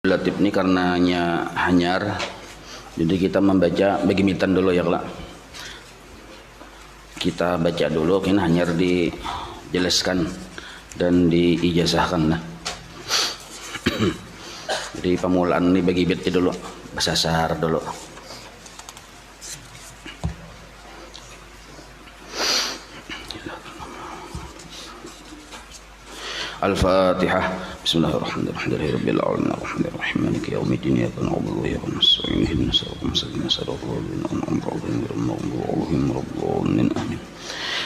Latif ini karenanya hanyar, jadi kita membaca begimitan dulu ya kelak. Kita baca dulu, kan hanyar dijelaskan dan diijazahkan lah. Jadi pemulaan ini bagi bit dulu, bahasa sahar dulu. Al-Fatihah. Bismillahirrahmanirrahim. Rabbil alamin arrahmanirrahim maliki yaumiddin iyyaka na'budu wa iyyaka nasta'in ihdinas siratal mustaqim siratal ladzina an'amta 'alaihim ghairil maghdubi 'alaihim waladdallin. Amin.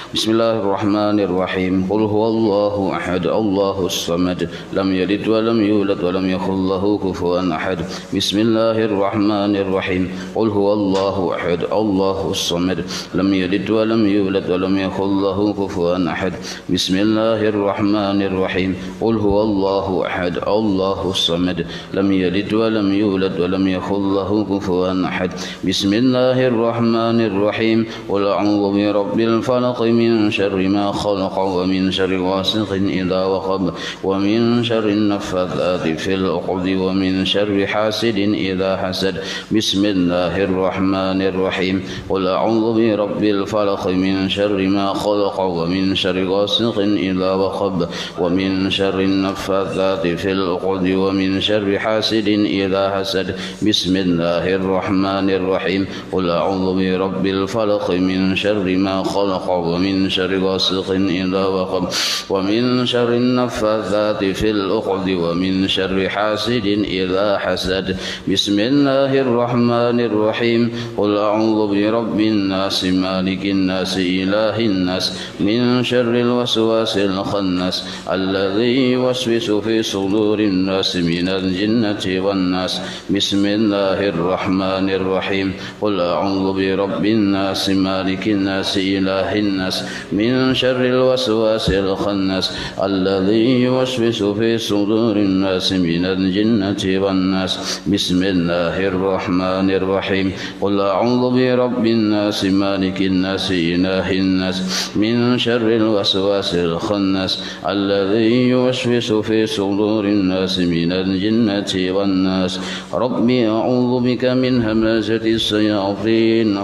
Bismillahirrahmanirrahim. Qul huwallahu ahad, Allahus samad, lam yalid wa lam yulad wa lam yakul lahu kufuwan ahad. Bismillahirrahmanirrahim. Qul huwallahu ahad, Allahus samad, lam yalid wa lam yulad wa lam yakul lahu kufuwan ahad. Bismillahirrahmanirrahim. Qul huwallahu ahad, Allahus samad, lam yalid wa lam yulad wa lam yakul lahu kufuwan ahad. Bismillahirrahmanirrahim. Qul a'udzu birabbil falaq من شر ما خلق ومن شر غاسق إذا وقب ومن شر النفاثات في العقد ومن شر حاسد إذا حسد. بسم الله الرحمن الرحيم. قل أعوذ برب الفلق من شر ما خلق ومن شر غاسق إذا وقب ومن شر النفاثات في العقد ومن شر حاسد إذا حسد. بسم الله الرحمن الرحيم. قل أعوذ برب الفلق من شر ما خلق ومن شر غاسق إذا وقب ومن شر النفاثات في العقد ومن شر حاسد إذا حسد. بسم الله الرحمن الرحيم. قل أعوذ برب الناس مالك الناس إله الناس من شر الوسواس الخناس الذي يوسوس في صدور الناس من الجنة والناس. بسم الله الرحمن الرحيم. قل أعوذ برب الناس مالك الناس إله الناس من شر الوسواس الخناس الذي يوسوس في صدور الناس من الجنة والناس. بسم الله الرحمن الرحيم. قل أعوذ برب الناس مالك الناس إله الناس من شر الوسواس الخناس الذي يوسوس في صدور الناس من الجنة والناس. ربي أعوذ بك من همزة الشياطين.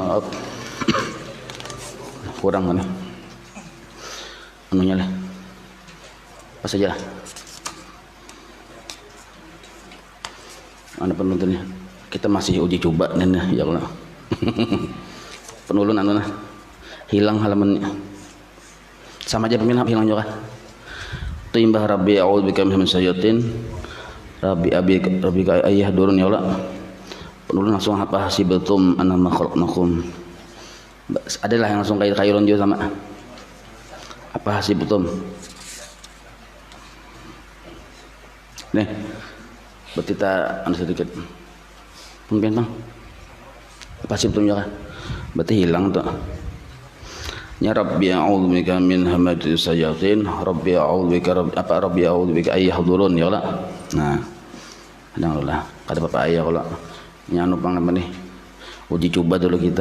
Kurang mana? Anunya lah. Apa saja lah. Mana penuntunnya? Kita masih uji coba nih ya Allah. Penulun anu nah. Hilang halamannya. Sama aja peminat hilang juga. Timbah Rabbi a'udzubika min syaitin. Rabbi ayah durun ya Allah. Penulun langsung apa hasibtum annama khalaqnakum. Adalah yang langsung kairun juga sama. Apa hasibtum? Nih, betita anu sedikit. Mungkin bang. Apa hasibtum juga? Berarti hilang tuh. Ya Rabbi a'udzubika min hamatis syayatin. Rabbi a'udzubika Rabbi a'udzubika ayyahdurun ya Allah. Nah, alhamdulillah. Kada apa ayah kalau nyanu pang apa nih? Uji coba dulu kita.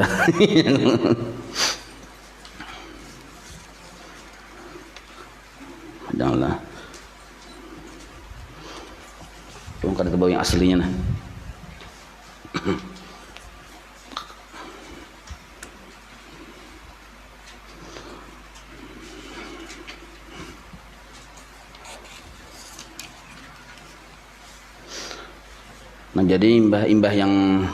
Janganlah. Cuma kada tahu yang aslinya nah. Nah jadi imbah yang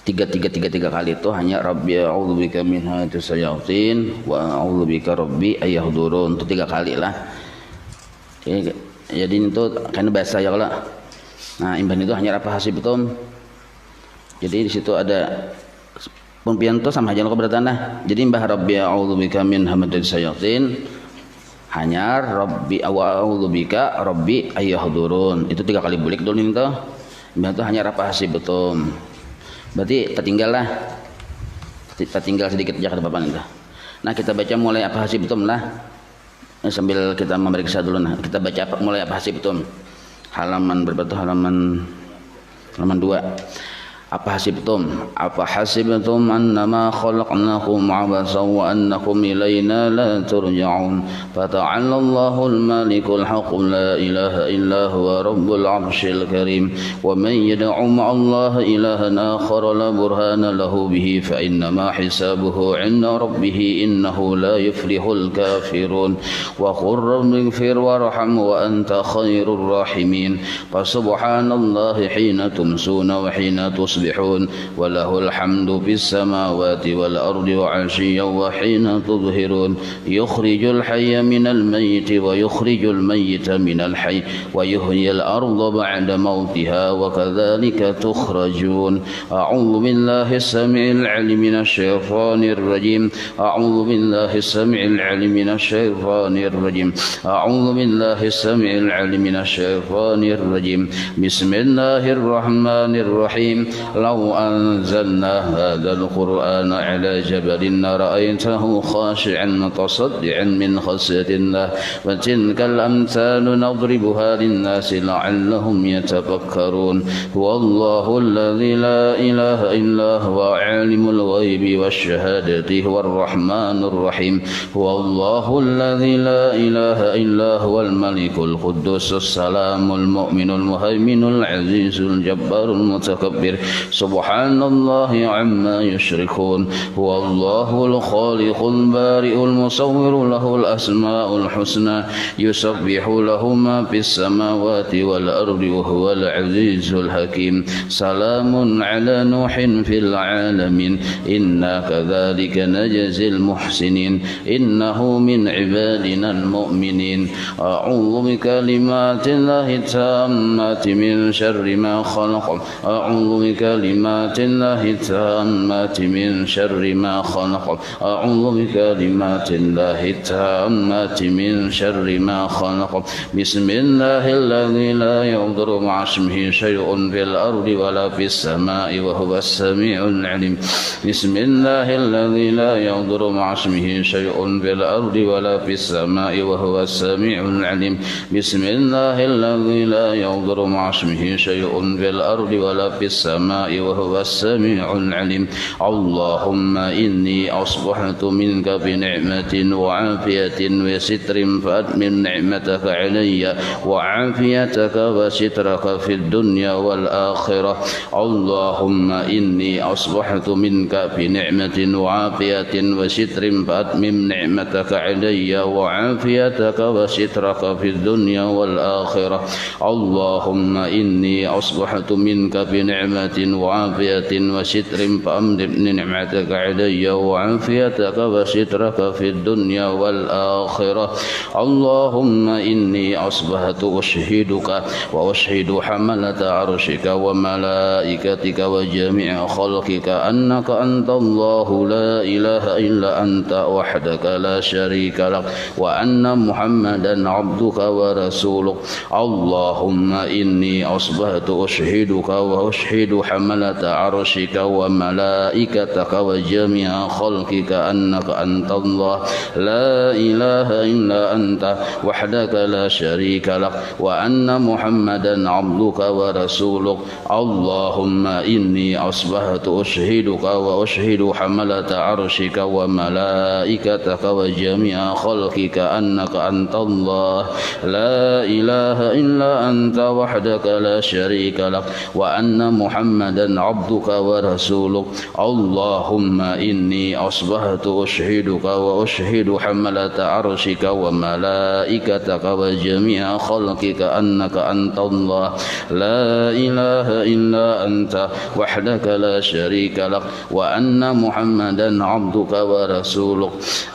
tiga kali itu hanya Rabbi a'udzubika min hamatis syayatin wa a'udzubika Rabbi ayyahdurun, itu 3 kali lah. Jadi itu karena bahasa ya kalau. Nah imbah itu hanya apa hasibtum. Jadi di situ ada pempian itu sama aja keberatan lah. Jadi imbah Rabbi a'udzubika min hamatis syayatin hanya Rabbi a'udzubika Rabbi ayyahdurun, itu 3 kali bulik dulu itu. Imbah itu hanya apa hasibtum. Berarti tertinggal sedikit aja ke depan itu. Nah kita baca mulai apa hasibtum lah. Sambil kita memeriksa dulu nah. Kita baca mulai apa hasibtum. Halaman berapa tuh? Halaman 2. Apa hasibtum annama khalaqnakum abasan wa annakum ilayna la turja'un fata'ala Allahul malikul haqq la ilaha illa huwa rabbul arshil karim wa man yad'u ma'allahi ilahan akhar la burhana lahu bihi fa innama hisabuhu 'inda rabbih innahu la yuflihul kafirun wa qur rabbighfir warham wa anta khairur rahimin fa subhanallahi hina tumsuna wa hina وله الحمد في السماوات والأرض وعشيا وحين تظهرون يخرج الحي من الميت ويخرج الميت من الحي ويحيي الأرض بعد موتها وكذلك تخرجون أعوذ بالله السميع العليم من الشيطان الرجيم أعوذ بالله السميع العليم من الشيطان الرجيم أعوذ بالله السميع العليم من الشيطان الرجيم بسم الله الرحمن الرحيم لو أنزلنا هذا القرآن على جبل لرأيته خاشعا متصدعا من خشية الله وتلك الأمثال نضربها للناس لعلهم يتفكرون هو الله الذي لا إله إلا هو عالم الغيب والشهادة هو الرحمن الرحيم هو الله الذي لا إله إلا هو الملك القدوس السلام المؤمن المهيمن العزيز الجبار المتكبر سبحان الله عما يشركون هو الله الخالق البارئ المصور له الأسماء الحسنى يسبح له ما في السماوات والأرض وهو العزيز الحكيم سلام على نوح في العالمين إنا كذلك نجزي المحسنين إنه من عبادنا المؤمنين أعوذ بكلمات الله التامات من شر ما خلق أعوذ بكلمات الله التامات من شر ما خلق أعوذ بكلمات الله التامات من شر ما خلق بسم الله الذي لا يضر مع اسمه شيء في الأرض ولا في السماء وهو السميع العليم بسم الله الذي لا يضر مع اسمه شيء في الأرض ولا في السماء وهو السميع العليم بسم الله الذي لا يضر مع اسمه شيء في الأرض ولا في السماء وهو السميع العليم اللهم إني أصبحت منك بنعمة وعافية وستر فأتمم نعمتك علي وعافيتك وسترك في الدنيا والآخرة اللهم إني أصبحت منك بنعمة وعافية وستر فأتمم نعمتك علي وعافيتك وسترك في الدنيا والآخرة اللهم إني أصبحت منك بنعمة وعافية وستر فأمدد نعمتك علي وعافيتك وسترك في الدنيا والآخرة اللهم إني أصبحت أشهدك وأشهد حملة عرشك وملائكتك وجميع خلقك أنك أنت الله لا إله إلا أنت وحدك لا شريك لك وأن محمدا عبدك ورسولك اللهم إني أصبحت أشهدك وأشهد حملة عرشك وملائكتك وجميع خلقك أنك أنت الله لا إله إلا أنت وحدك لا شريك لك وأن محمدا عبدك ورسولك اللهم إني أصبحت أشهدك وأشهد حملة عرشك وملائكتك وجميع خلقك أنك أنت الله لا إله إلا أنت وحدك لا شريك لك وأن محمدا عبدك ورسولك اللهم إني أصبحت أشهدك وأشهد حملة عرشك وملائكتك وجميع خلقك أنك أنت الله لا إله إلا أنت وحدك لا شريك لك وأن محمدا عبدك ورسولك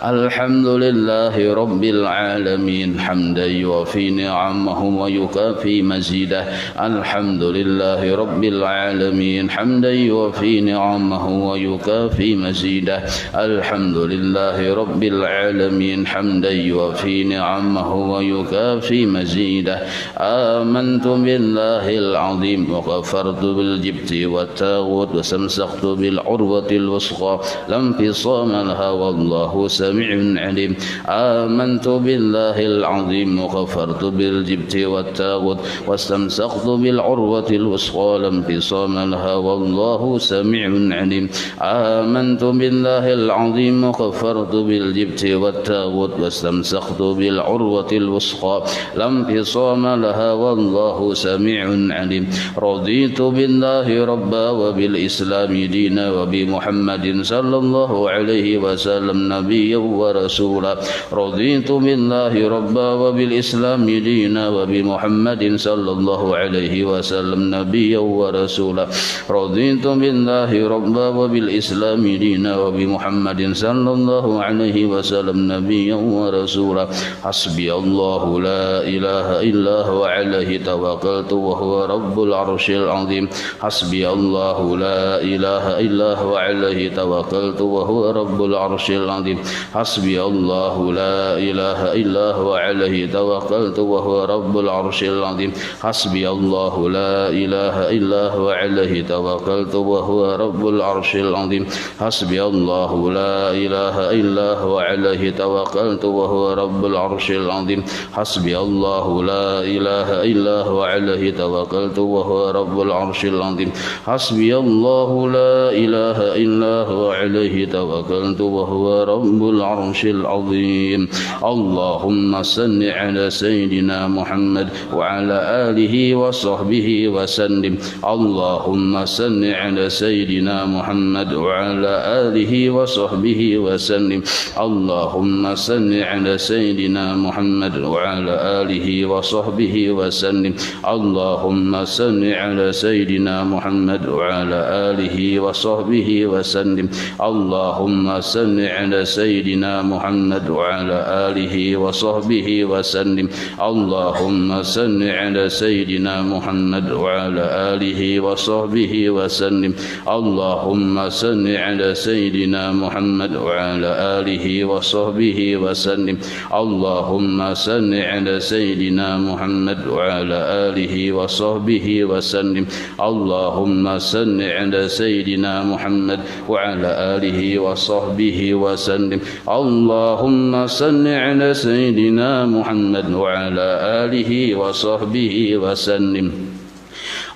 الحمد لله رب العالمين حمدا يوفي نعمه ويكافي مزيده الحمد لله رب العالمين حمدا يوفي نعمه ويكافي مزيده الحمد لله رب العالمين حمدا يوفي نعمه ويكافي مزيده آمنت بالله العظيم وكفرت بالجبت والطاغوت واستمسكت بالعروة الوثقى لا انفصام لها والله سميع عليم آمنت بالله العظيم وكفرت بالجبت والطاغوت واستمسكت بالعروة الوثقى لا انفصام لها والله سميع عليم آمنت بالله العظيم وكفرت بالجبت والتاغوت واستمسكت بالعروة الوثقى لا انفصام لها والله سميع عليم رضيت بالله ربا وبالإسلام دينا وبمحمد صلى الله عليه وسلم نبيا ورسولا رضيت بالله ربا وبالإسلام دينا وبمحمد صلى الله عليه وسلم نبيا ورسولا رضيت بالله ربا وبالإسلام دينا وبمحمد صلى الله عليه وسلم نبيا ورسولا حسبي الله لا إله إلا هو عليه توكلت وهو رب العرش العظيم حسبي الله لا إله إلا هو عليه توكلت وهو رب العرش العظيم حسبي الله لا إله إلا هو عليه توكلت وهو رب العرش العظيم حسبي الله لا إله إلا هو عليه توكلت وهو رب العرش العظيم حسبي الله لا إله إلا هو عليه توكلت وهو رب العرش العظيم حسبي الله لا إله إلا هو عليه توكلت وهو رب العرش العظيم حسبي الله لا إله إلا هو عليه توكلت وهو رب العرش العظيم اللهم صل على سيدنا محمد وعلى آله وصحبه وسلم اللهم صل على سيدنا محمد وعلى آله وصحبه وسلم اللهم صل على سيدنا محمد وعلى آله وصحبه وسلم اللهم صل على سيدنا محمد وعلى آله وصحبه وسلم اللهم صل على سيدنا محمد وعلى آله وصحبه وسلم اللهم صل على سيدنا محمد وعلى آله وصحبه وسلم اللهم صل على سيدنا محمد وعلى آله وصحبه وسلم اللهم صل على سيدنا محمد وعلى آله وصحبه وسلم اللهم صل على سيدنا محمد وعلى آله وصحبه وسلم اللهم صل على سيدنا محمد وعلى آله وصحبه وسلم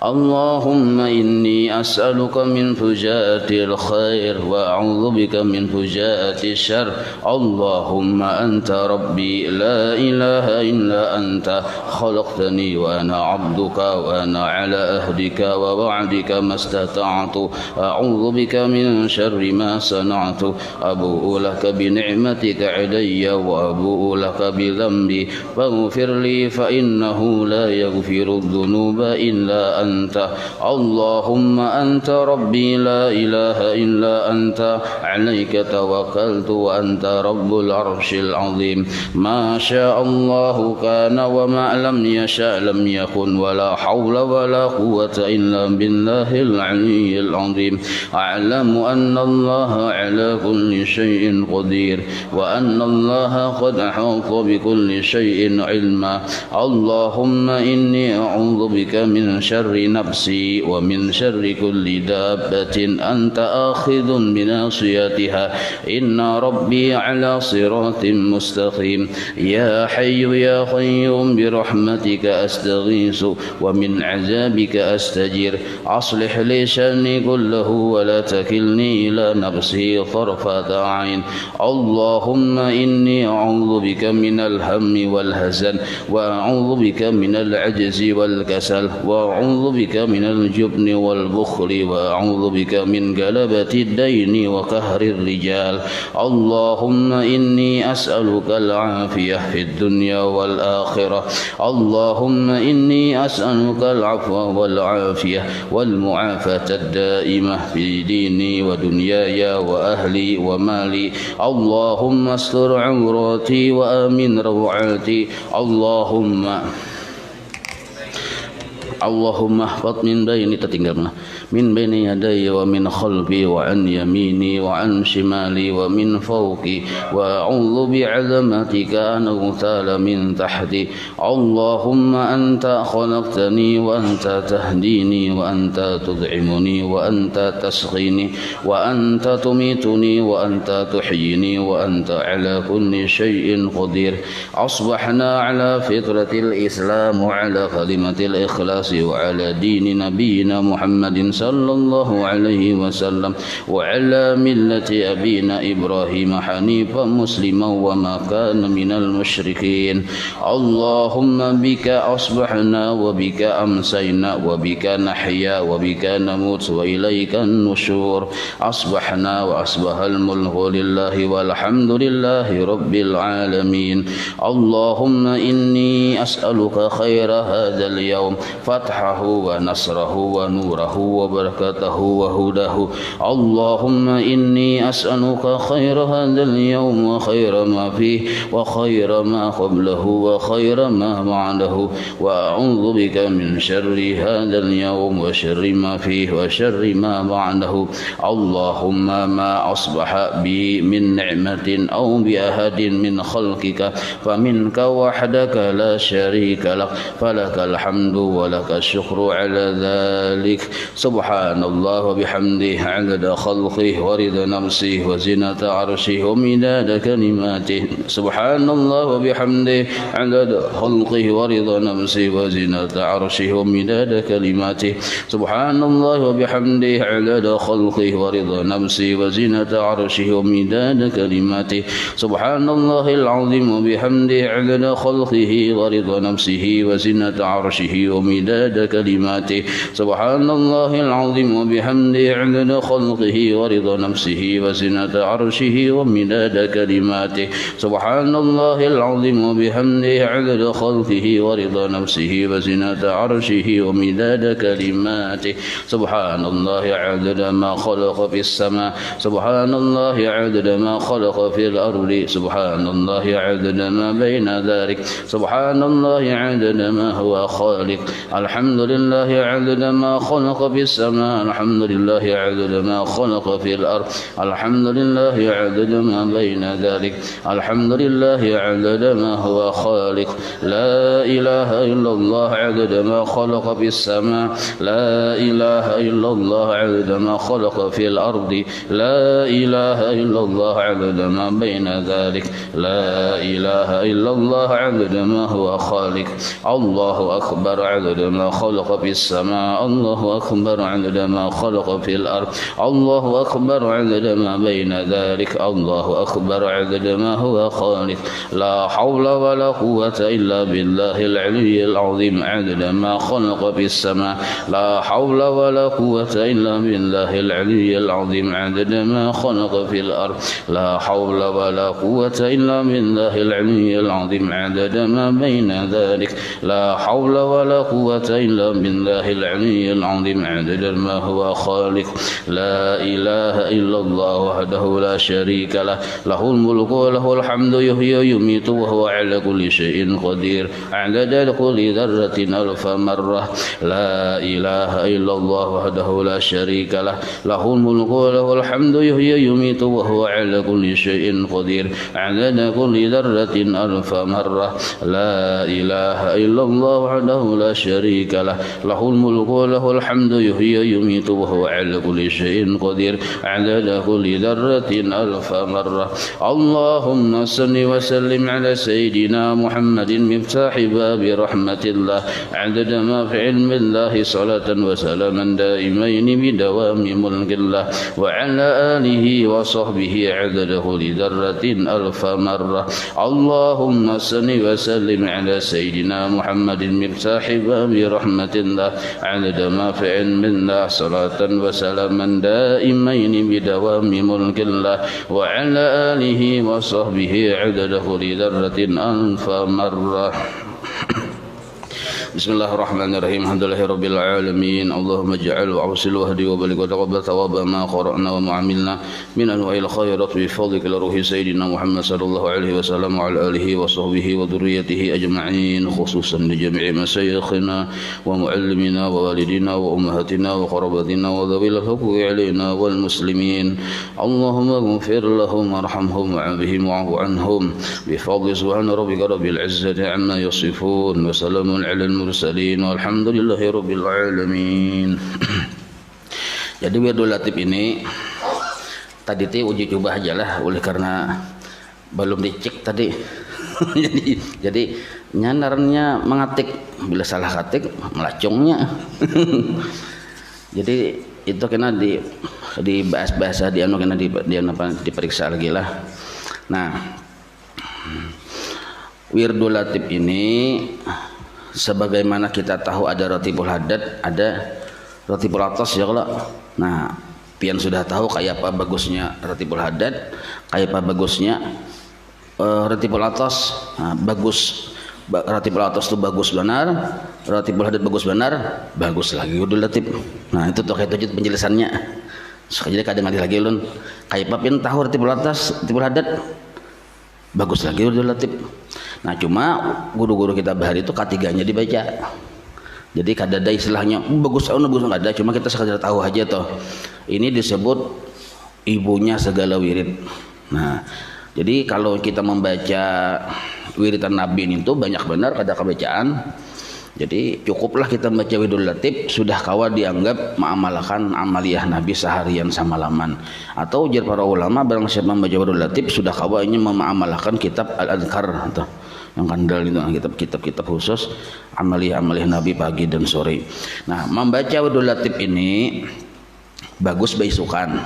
اللهم إني أسألك من فجاءة الخير وأعوذ بك من فجاءة الشر اللهم أنت ربي لا إله إلا أنت خلقتني وأنا عبدك وأنا على أهدك ووعدك ما استطعت أعوذ بك من شر ما صنعت أبوء لك بنعمتك علي وأبوء لك بذنبي فاغفر لي فإنه لا يغفر الذنوب إلا أنت اللهم أنت ربي لا إله إلا أنت عليك توكلت وأنت رب العرش العظيم ما شاء الله كان وما لم يشاء لم يكن ولا حول ولا قوة إلا بالله العلي العظيم أعلم أن الله على كل شيء قدير وأن الله قد أحاط بكل شيء علما اللهم إني أعوذ بك من شر نفسي ومن شر كل دابة أنت آخذ بناصيتها إن ربي على صراط مستقيم يا حي يا قيوم برحمتك أستغيث ومن عذابك أستجير أصلح لي شأني كله ولا تكلني إلى نفسي طرفة عين اللهم إني أعوذ بك من الهم والحزن وأعوذ بك من العجز والكسل وأعوذ بك من الجبن والبخل وأعوذ بك من غلبة الدين وقهر الرجال اللهم إني أسألك العافية في الدنيا والآخرة اللهم إني أسألك العفو والعافية والمعافاة الدائمة في ديني ودنياي وأهلي ومالي اللهم استر عوراتي وآمن روعاتي اللهم احفظ من بين تتنقلنا من بين يدي ومن خلفي وعن يميني وعن شمالي ومن فوقي وأعوذ بعظمتك أن أغتال من تحتي اللهم أنت خلقتني وأنت تهديني وأنت تطعمني وأنت تسقيني وأنت تميتني وأنت تحييني وأنت على كل شيء قدير أصبحنا على فطرة الإسلام وعلى كلمة الإخلاص وعلى دين نبينا محمد صلى الله عليه وسلم وعلى ملة أبينا إبراهيم حنيفا مسلما وما كان من المشركين اللهم بك أصبحنا وبك أمسينا وبك نحيا وبك نموت وإليك النشور أصبحنا وأصبح الملك لله والحمد لله رب العالمين اللهم إني أسألك خير هذا اليوم فتحه ونصره ونوره وبركته وهداه اللهم إني أسألك خير هذا اليوم وخير ما فيه وخير ما قبله وخير ما بعده وأعوذ بك من شر هذا اليوم وشر ما فيه وشر ما بعده اللهم ما أصبح بي من نعمة أو بأحد من خلقك فمنك وحدك لا شريك لك فلك الحمد ولك الشكر على ذلك سبحان الله وبحمده عدد خلقه ورضا نفسه وزنة عرشه ومداد كلماته سبحان الله وبحمده عدد خلقه ورضا نفسه وزنة عرشه ومداد كلماته سبحان الله وبحمده عدد خلقه ورضا نفسه وزنة عرشه ومداد كلماته سبحان الله العظيم وبحمده عدد خلقه ورضا نفسه وزنة عرشه ومداد كلماته سبحان الله العظيم وبحمده عدد خلقه ورضا نفسه وزنة عرشه ومداد كلماته سبحان الله العظيم وبحمده عدد خلقه ورضا نفسه وزنة عرشه ومداد كلماته سبحان الله عدد ما خلق في السماء سبحان الله عدد ما خلق في الأرض سبحان الله عدد ما بين ذلك سبحان الله عدد ما هو خالق الحمد لله عدد ما خلق في السماء الحمد لله عدد ما خلق في الأرض الحمد لله عدد ما بين ذلك الحمد لله عدد ما هو خالق لا إله إلا الله عدد ما خلق في السماء لا إله إلا الله عدد ما خلق في الأرض لا إله إلا الله عدد ما بين ذلك لا إله إلا الله عدد ما هو خالق الله أكبر عدد ما خلق في السماء الله أكبر عدد ما خلق في الأرض الله أكبر عدد ما بين ذلك الله أكبر عدد ما هو خالق لا حول ولا قوة إلا بالله العلي العظيم عدد ما خلق في السماء لا حول ولا قوة إلا بالله العلي العظيم عدد ما خلق في الأرض لا حول ولا قوة إلا بالله العلي العظيم عدد ما بين ذلك لا حول ولا قوة إلا بالله العلي العظيم عدد ما هو خالق لا إله إلا الله وحده لا شريك له له الملك وله الحمد يحيي ويميت وهو على كل شيء قدير عدد كل ذرة ألف مرة لا إله إلا الله وحده لا شريك له له الملك وله الحمد يحيي ويميت وهو على كل شيء قدير عدد كل ذرة ألف مرة لا إله إلا الله وحده لا شريك له له الملك وله الحمد يحيي ويميت وهو على كل شيء قدير عدد كل ذرة ألف مرة اللهم صل وسلم على سيدنا محمد مفتاح باب رحمة الله عدد ما في علم الله صلاة وسلاما دائمين بدوام ملك الله وعلى آله وصحبه عدد كل ذرة ألف مرة اللهم صل وسلم على سيدنا محمد مفتاح باب رحمة الله عدد ما في علم الله صلاة وسلاما دائمين بدوام ملك الله وعلى آله وصحبه عدد كل ذرة ألف مرة بسم الله الرحمن الرحيم الحمد لله رب العالمين اللهم اجعل وأوصل واهدي وبلغ وتقبل ثواب ما قرأنا وما عملنا من أنواع الخيرات بفضلك لروح سيدنا محمد صلى الله عليه وسلم وعلى آله وصحبه وذريته أجمعين خصوصا لجميع مشايخنا ومعلمنا ووالدنا وأمهاتنا وقرابتنا وذوي الحقوق علينا والمسلمين اللهم اغفر لهم وارحمهم وعافهم واعف عنهم بفضل سبحان ربك رب العزة عما يصفون وسلام على المرسلين والحمد لله رب العالمين. Jadi wirdul latif ini tadi uji coba aja lah, oleh karena belum dicek tadi jadi nyandarnya mengatik, bila salah ketik melacungnya. Jadi itu kena di bahasa di anu kena diperiksa lagi lah. Nah, wirdul latib ini sebagaimana kita tahu ada ratibul haddad, ada ratibul atas ya kalau. Nah, pian sudah tahu kayak apa bagusnya ratibul haddad, kayak apa bagusnya ratibul atas. Nah, bagus ratibul atas itu bagus benar, ratibul haddad bagus benar, bagus lagi wirdul latib. Nah, itu tuh kayak penjelasannya. Jadi kadang lagi ulun kayak apa pian tahu ratibul atas, ratibul haddad, bagus lagi wirdul latib. Nah, cuma guru-guru kita bahari itu ketiganya dibaca. Jadi kadada istilahnya bagus atau bagus enggak ada, cuma kita sekadar tahu aja toh. Ini disebut ibunya segala wirid. Nah, jadi kalau kita membaca wiridan Nabi itu banyak benar ada kebacaan. Jadi cukuplah kita membaca wirdul latib sudah kawa dianggap mengamalkan amaliyah Nabi seharian samalaman. Atau ujar para ulama barang siapa membaca wirdul latib sudah kawa ini mengamalkan kitab al-adhkar atau yang kandal itu kitab-kitab khusus amaliyah Nabi pagi dan sore. Nah, membaca wirdul latib ini bagus baisukan.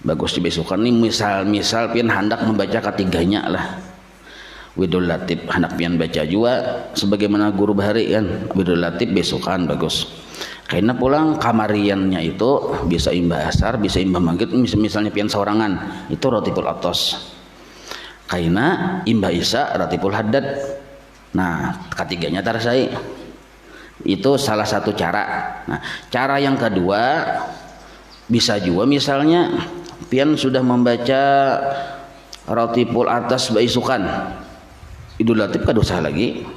Bagus dibaisukan ini misal pian hendak membaca ketiganya lah. Wirdul latib hendak pian baca juga sebagaimana guru bahari kan wirdul latib baisukan bagus. Karena pulang kamariannya itu bisa imbah asar, bisa imbah maghrib, misalnya pian sorangan itu ratibul atas. Kaina imbah isa ratibul haddad. Nah, ketiganya tarsai itu salah satu cara. Nah, cara yang kedua bisa juga misalnya pian sudah membaca ratibul atas baisukan wirdul latib kadosa lagi,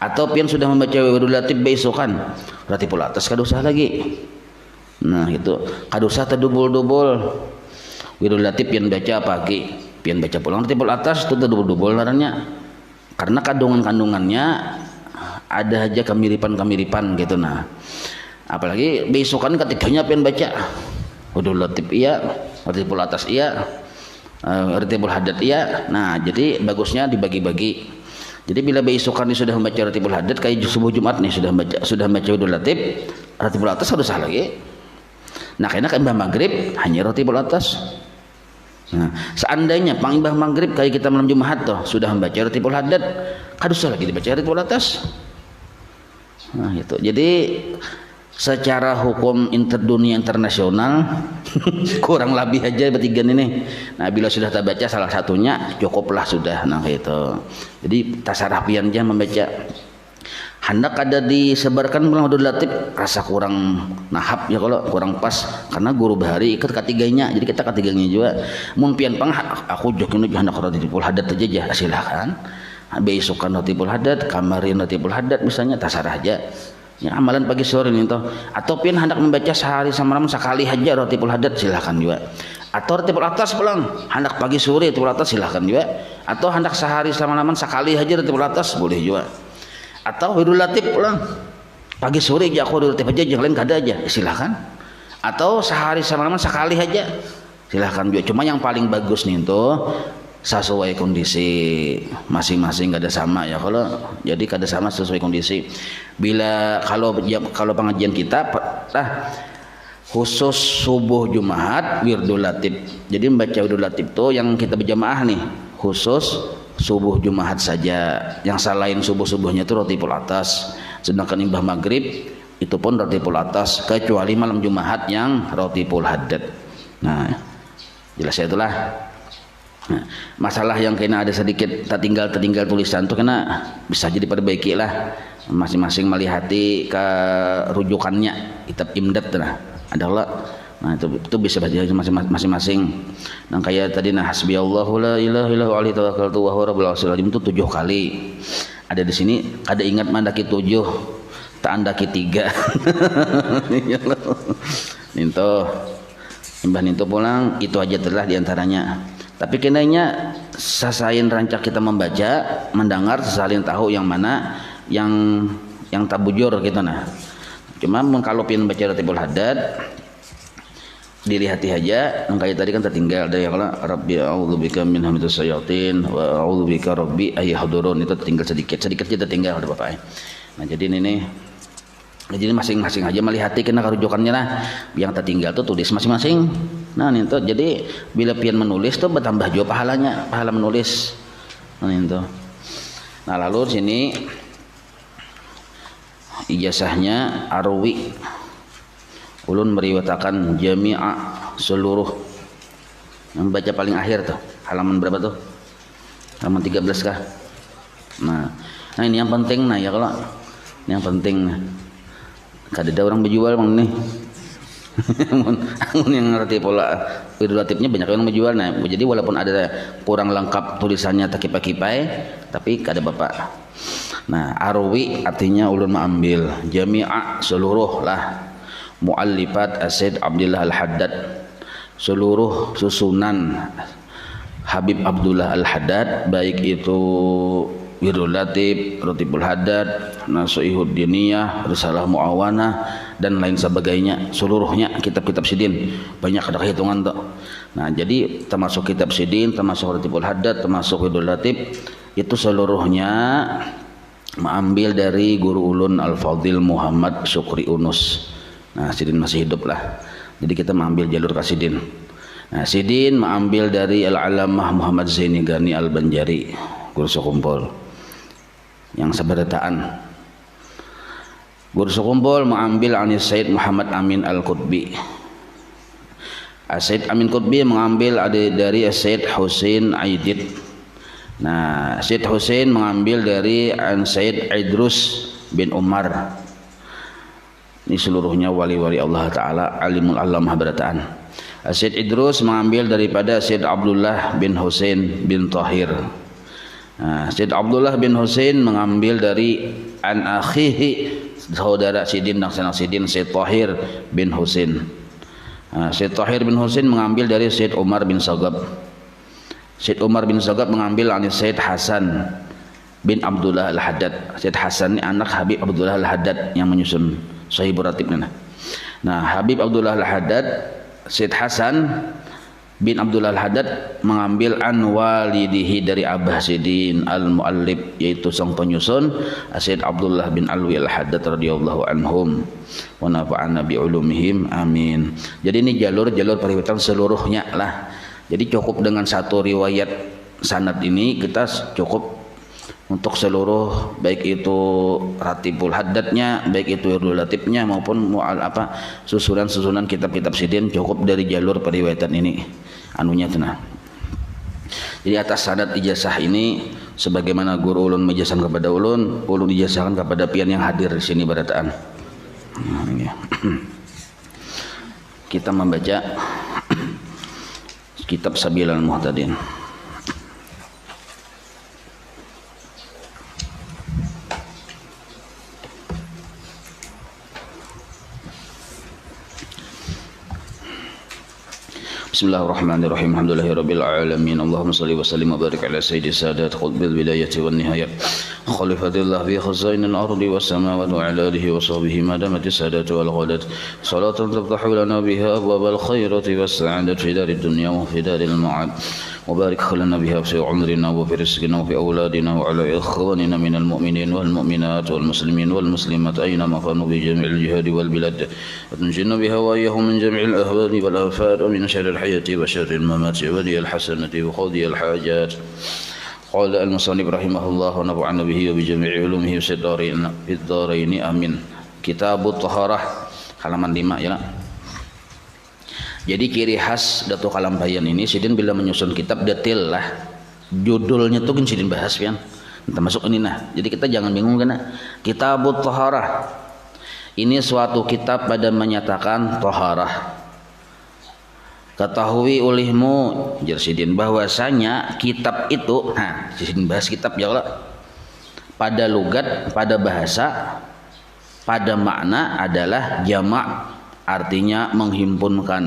atau pian sudah membaca wirdul latib baisukan ratibul atas kadosa lagi. Nah, itu kadosa terdubul-dubul. Wirdul latib pian baca pagi, pian baca pulang ratibul atas itu terdubul-dubul laranya. Karena kandungannya ada aja kemiripan gitu. Nah, apalagi besokan ketiganya pian baca wirdul latib iya, ratibul atas iya, ratibul haddad iya. Nah, jadi bagusnya dibagi-bagi. Jadi bila besokan ini sudah membaca ratibul haddad kayak subuh Jumat nih sudah membaca wirdul latib, ratibul atas harus salah lagi. Nah, karena kan maghrib hanya ratibul atas. Nah, seandainya pangimbah maghrib kayak kita malam Jumat toh sudah membaca ratibul haddad, kadosa lagi dibaca ratibul atas. Nah, itu. Jadi secara hukum dunia internasional kurang lebih aja bertiga ini. Nah, bila sudah terbaca salah satunya cukuplah sudah. Nah, itu. Jadi tasarapian aja membaca. Hendak ada disebarkan pulang wirdul latib rasa kurang nahap ya kalau kurang pas karena guru bahari ikut ketiganya. Jadi kita ketiganya juga mun pian pang aku jokin hendak ratibul haddad aja silakan. Beisukan ratibul haddad, kamarin ratibul haddad misalnya tasarah aja. Ya, amalan pagi sore ini toh. Atau pian hendak membaca sehari samalam sekali aja ratibul haddad silakan juga. Atau ratibul atas pulang hendak pagi sore ratibul atas silakan juga. Atau hendak sehari samalaman sekali aja ratibul atas boleh juga. Atau wirdul latib pulang pagi sore aja aku wirdul latib aja yang lain kada aja silakan. Atau sehari samalaman sekali aja silakan juga. Cuma yang paling bagus nih tuh sesuai kondisi masing-masing kada sama ya kalau jadi kada sama sesuai kondisi. Bila kalau pengajian kita khusus subuh Jumat wirdul latib. Jadi membaca wirdul latib tuh yang kita berjamaah nih khusus subuh Jumat saja. Yang selain subuh-subuhnya itu ratibul atas. Sedangkan imbah maghrib itu pun ratibul atas kecuali malam Jumat yang ratibul haddad. Nah, jelas ya itulah. Nah, masalah yang kena ada sedikit tertinggal tulisan itu kena bisa jadi diperbaiki lah. Masing-masing melihati ke rujukannya kitab imdad lah. Adalah nah itu bisa baca masing-masing. Nah kayak tadi nah hasbiyallahu la ilaha illallah alaihi tawakkaltu wa huwa rabbul arsyil azim itu 7 kali. Ada di sini ada ingat mandaki 7 tak andaki 3. Ninto imbah ninto pulang itu aja telah diantaranya. Tapi kenanya sasain rancak kita membaca mendengar sasain tahu yang mana yang tabujur gitu nah. Cuma kalau pian baca ratibul haddad Dilihati aja, kayak tadi kan tertinggal ada yang Rabbi a'udzubika min hamidzas syayatin wa a'udzubika Rabbi ayahdurun, itu tertinggal sedikit aja tertinggal ada Bapak. Nah jadi ini masing-masing aja melihati kena kerujukannya lah, yang tertinggal tuh tulis masing-masing. Nah itu jadi bila pian menulis tuh bertambah juga pahala menulis. Nah itu. Nah lalu sini ijazahnya arwi ulun meriwayatkan jami'a seluruh, yang baca paling akhir tuh halaman berapa tuh, halaman 13 kah. Nah ini yang penting, nah ya kalau ini yang penting kadeda orang berjual bang nih yang ngerti pola relatifnya banyak yang menjual. Nah jadi walaupun ada kurang lengkap tulisannya takipai tapi kada bapak. Nah arwi artinya ulun mengambil, jami'a seluruh lah, muallifat Said Abdullah Al-Haddad seluruh susunan Habib Abdullah Al-Haddad, baik itu Wirdul Latif, Ratibul Haddad, Nasiihud Diniyah, Risalah Muawanah dan lain sebagainya, seluruhnya kitab-kitab sidin banyak ada hitungan tuh. Nah jadi termasuk kitab sidin, termasuk Ratibul Haddad, termasuk Wirdul Latif, itu seluruhnya mengambil dari guru ulun Al-Fadhil Muhammad Syukri Unus. Nah sidin masih hidup lah, jadi kita mengambil jalur ke sidin. Nah sidin mengambil dari Al-Alamah Muhammad Zaini Gani Al-Banjari, guru sekumpul yang seberataan. Guru sekumpul mengambil Anis Said Muhammad Amin Al-Qutbi. Said Amin Qutbi mengambil dari Said Husain Aidid. Nah Said Husain mengambil dari Said Idrus bin Umar. Ini seluruhnya wali-wali Allah Ta'ala, alimul alamah berataan. Said Idrus mengambil daripada Said Abdullah bin Husain bin Tahir. Said Abdullah bin Husain mengambil dari an akhihi, saudara sidin dan sidin, Said Tahir bin Husain. Said Tahir bin Husain mengambil dari Said Umar bin Sagab. Said Umar bin Sagab mengambil dari Said Hasan bin Abdullah Al-Haddad. Said Hasan ini anak Habib Abdullah Al-Haddad yang menyusun Sahihul Ratib. Nah Habib Abdullah Al-Haddad, Said Hasan bin Abdullah Al-Haddad mengambil an walidihi dari Abah Sidin Al-Muallib, yaitu sang penyusun Said Abdullah bin Alwi Al-Haddad radhiyallahu anhum wa nafa'ana bi ulumihim amin. Jadi ini jalur-jalur periwayatan seluruhnya lah. Jadi cukup dengan satu riwayat sanad ini kita cukup untuk seluruh, baik itu Ratibul Haddadnya, baik itu Wirdul Latifnya maupun susunan-susunan kitab-kitab sidin, cukup dari jalur periwayatan ini anunya tenang. Jadi atas sanad ijazah ini sebagaimana guru ulun menjazahkan kepada ulun ijazahkan kepada pian yang hadir di sini berataan. Kita membaca kitab Sabilal Muhtadin. Bismillahirrahmanirrahim. Alhamdulillahirabbil alamin. Allahumma shalli wa sallim wa barik ala sayyidi sadat qutbil bidayati wan nihayat. Khalifatillah fi khazainil ardi was samawati wa ala alihi wa sahbihi ma damat sadatu wal ghadat. Salatan taftahu lana biha abwabal khairati was sa'adati fi darid dunya wa fi daril ma'ad. وبارك لنا بها في عمرنا وفي رزقنا وفي أولادنا وعلى إخواننا من المؤمنين والمؤمنات والمسلمين والمسلمات أينما كانوا بجميع الجهاد والبلاد وتنجنا بها وإياهم من جميع الأهوال والآفات ومن شر الحياة وشر الممات ولي الحسنة وقضي الحاجات. قال المصنف رحمه الله ونفعنا به وبجميع علومه في الدارين آمين. كتاب الطهارة halaman 5 ya. Jadi ciri khas Datuk Kalampayan ini sidin bila menyusun kitab detail lah, judulnya tuh kan sidin bahas kan, termasuk ini nah. Jadi kita jangan bingung kan. Kitabut Taharah ini suatu kitab pada menyatakan taharah. Ketahui olehmu jar sidin bahwasanya kitab itu, nah sidin bahas kitab ya Allah, pada lugat, pada bahasa, pada makna adalah jamak, artinya menghimpunkan.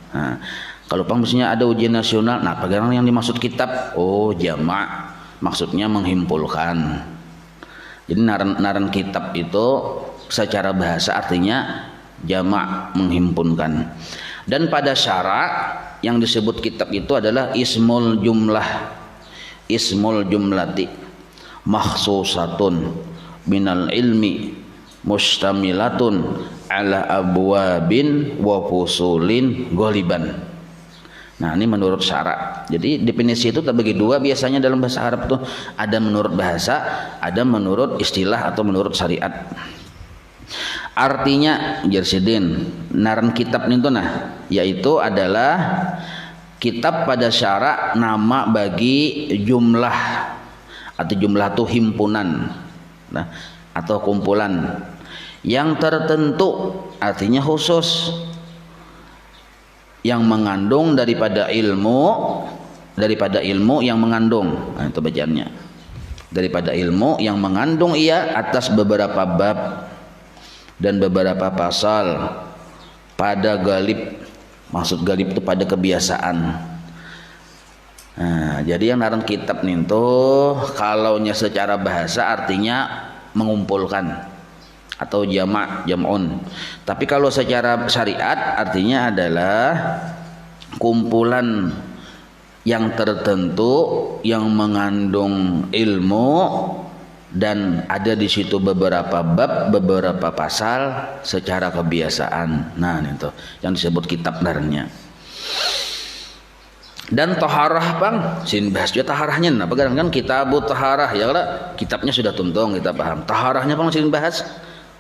Nah, kalau misalnya ada ujian nasional, nah bagaimana yang dimaksud kitab? Oh jamak, maksudnya menghimpulkan. Jadi naran kitab itu secara bahasa artinya jamak, menghimpunkan. Dan pada syarak yang disebut kitab itu adalah ismul jumlah, ismul jumlati makhsusatun minal ilmi mustamilatun ala abwabin wa fusulin goliban. Nah ini menurut syarak. Jadi definisi itu terbagi dua biasanya dalam bahasa Arab tuh, ada menurut bahasa, ada menurut istilah atau menurut syariat. Artinya Jersidin naran kitab itu nah, yaitu adalah kitab pada syarak nama bagi jumlah, atau jumlah itu himpunan, nah, atau kumpulan yang tertentu, artinya khusus, yang mengandung daripada ilmu yang mengandung. Nah, itu bacaannya, daripada ilmu yang mengandung ia atas beberapa bab dan beberapa pasal pada galib. Maksud galib itu pada kebiasaan. Nah, jadi yang naran kitab nih tuh kalaunya secara bahasa artinya mengumpulkan atau jam'un. Tapi kalau secara syariat artinya adalah kumpulan yang tertentu yang mengandung ilmu dan ada di situ beberapa bab, beberapa pasal secara kebiasaan. Nah, itu yang disebut kitab narannya. Dan taharah bang, sin bahas juga taharahnya. Nah, kan kitabut taharah ya lah, kitabnya sudah tuntung kita paham. Taharahnya bang sin bahas.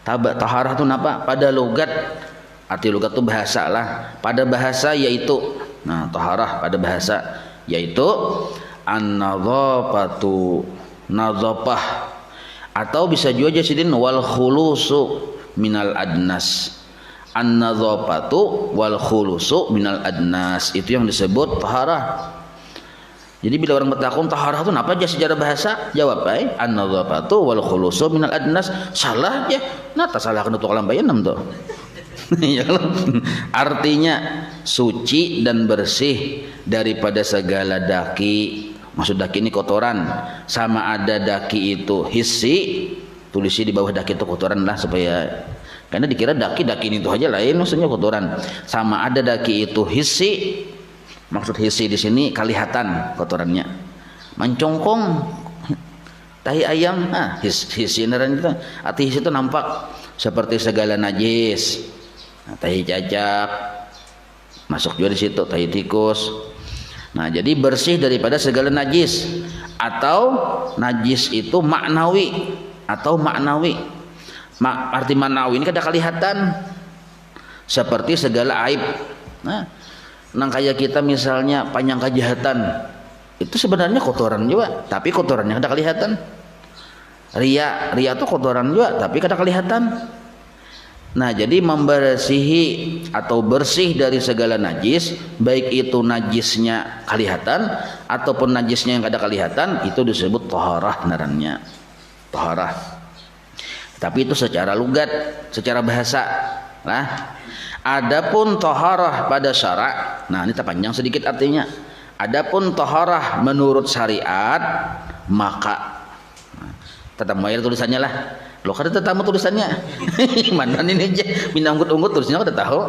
Taharah itu apa? Pada logat, arti logat itu bahasa lah. Pada bahasa yaitu, nah taharah pada bahasa yaitu an-nadzafatu, nadzafah, atau bisa juga jasidin wal khulusu minal adnas. An-nadzafatu wal khulusu minal adnas, itu yang disebut taharah. Jadi bila orang bertakun taharah itu apa aja secara bahasa? Jawab baik, an-nadzafatu wal khulusu minal adnas. Salah aja. Nah, tak salah kena tukang lambayan tuh. Artinya suci dan bersih daripada segala daki. Maksud daki ini kotoran. Sama ada daki itu hissi, tulisi di bawah daki itu kotoran lah, supaya karena dikira daki ini itu aja lain maksudnya kotoran. Sama ada daki itu hissi. Maksud hissi di sini kelihatan kotorannya. Mencongkong tahi ayam, hissi naran itu. Arti hissi itu nampak seperti segala najis. Nah, tahi cacak masuk juga di situ, tahi tikus. Nah, jadi bersih daripada segala najis, atau najis itu maknawi atau maknawi. Arti maknawi ini kada kelihatan seperti segala aib. Nang kayak kita misalnya panjang kejahatan itu sebenarnya kotoran juga, tapi kotorannya kada kelihatan. Ria itu kotoran juga, tapi kada kelihatan. Nah, jadi membersihi atau bersih dari segala najis, baik itu najisnya kelihatan ataupun najisnya yang kada kelihatan, itu disebut taharah narannya. Taharah. Tapi itu secara lugat, secara bahasa. Nah, adapun taharah pada syarak, nah ini terpanjang sedikit artinya. Adapun taharah menurut syariat, maka tetambayar tulisannya lah. Lo kada tetamu tulisannya. Mana ini aja minang unggut tulisannya kada tahu.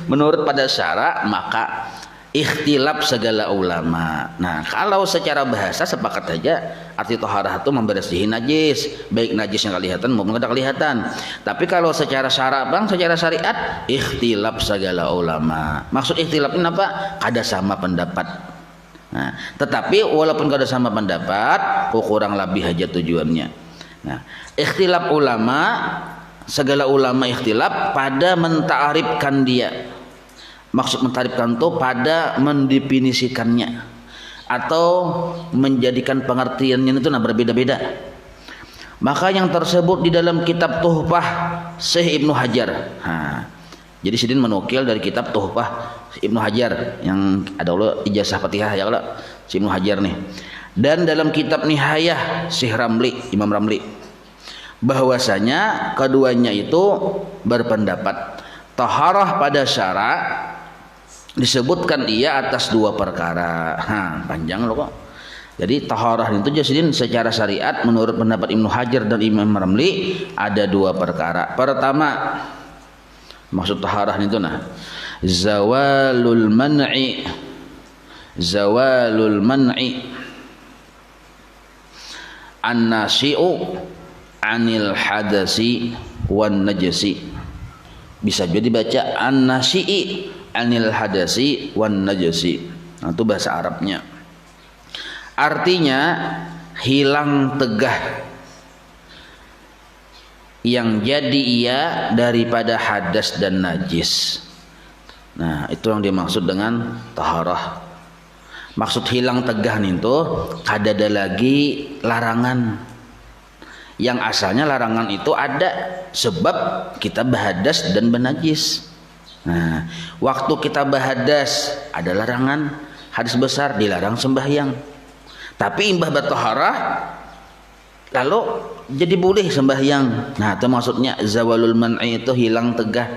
Menurut pada syarak, maka ikhtilaf segala ulama. Nah, kalau secara bahasa sepakat saja arti taharah itu membersihi najis, baik najis yang kelihatan maupun kada kelihatan. Tapi kalau secara syarak bang, secara syariat ikhtilaf segala ulama. Maksud ikhtilaf ini apa? Kada sama pendapat. Nah, tetapi walaupun kada sama pendapat, kurang lebih aja tujuannya. Nah, ikhtilaf ulama, segala ulama ikhtilaf pada menta'arifkan dia. Maksud mentarifkan itu pada mendefinisikannya atau menjadikan pengertiannya itu berbeda-beda. Maka yang tersebut di dalam kitab Tuhfah Syekh Ibnu Hajar. Jadi sidin menukil dari kitab Tuhfah Ibnu Hajar yang ada ijazah Fatihah ya kalau si Ibnu Hajar nih. Dan dalam kitab Nihayah Syekh Ramli, Imam Ramli, bahwasanya keduanya itu berpendapat taharah pada syarak disebutkan ia atas dua perkara. Panjang loh kok. Jadi taharah itu jasidin secara syariat menurut pendapat Ibnu Hajar dan Imam Ramli ada dua perkara. Pertama, Maksud taharah itu nah zawalul man'i an-nasi'u anil hadasi wan najasi. Bisa juga dibaca an-nasi'i anil hadasi wan najasi. Nah, itu bahasa Arabnya. Artinya hilang tegah yang jadi ia daripada hadas dan najis. Nah, itu yang dimaksud dengan taharah. Maksud hilang tegah itu kada ada lagi larangan. Yang asalnya larangan itu ada sebab kita bahadas dan benajis. Nah, waktu kita bahadas ada larangan, hadas besar dilarang sembahyang. Tapi imbah bertaharah lalu jadi boleh sembahyang. Nah, itu maksudnya zawalul man'i itu hilang tegah.